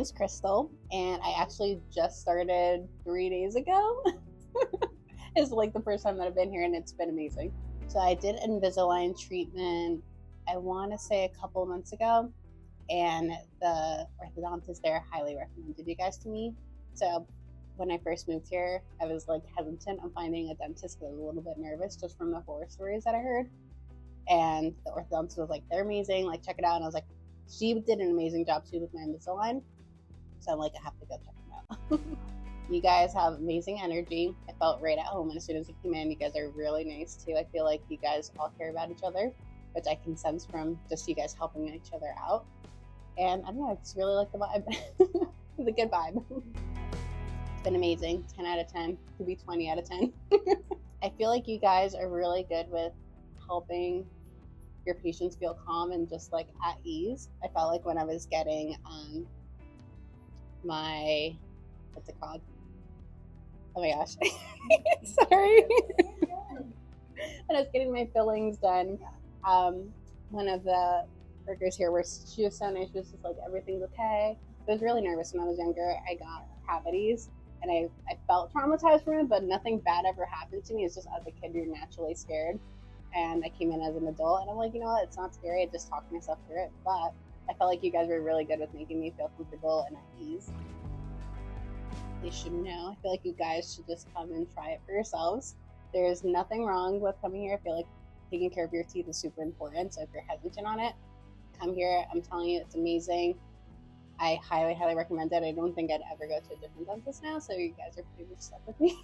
is Crystal, and I actually just started 3 days ago. It's like the first time that I've been here, and it's been amazing. So I did Invisalign treatment, I want to say a couple of months ago, and the orthodontist there highly recommended you guys to me. So when I first moved here, I was like hesitant on finding a dentist because I was a little bit nervous just from the horror stories that I heard. And the orthodontist was like, they're amazing, like check it out. And I was like, she did an amazing job too with my Invisalign. So I'm like, I have to go check them out. You guys have amazing energy. I felt right at home, and as soon as I came in, you guys are really nice too. I feel like you guys all care about each other, which I can sense from just you guys helping each other out. And I don't know, I just really like the vibe. It's a good vibe. It's been amazing. 10 out of 10. Could be 20 out of 10. I feel like you guys are really good with helping your patients feel calm and just like at ease. I felt like when I was getting my, what's it called? Oh my gosh. Sorry. When I was getting my fillings done, one of the workers here, she was so nice. She was just like, everything's okay. I was really nervous when I was younger. I got cavities, and I felt traumatized from it, but nothing bad ever happened to me. It's just as a kid, you're naturally scared. And I came in as an adult, and I'm like, you know what? It's not scary. I just talked myself through it. But I felt like you guys were really good with making me feel comfortable and at ease. You should know. I feel like you guys should just come and try it for yourselves. There's nothing wrong with coming here. I feel like taking care of your teeth is super important. So if you're hesitant on it, come here. I'm telling you, it's amazing. I highly, highly recommend it. I don't think I'd ever go to a different dentist now. So you guys are pretty much stuck with me.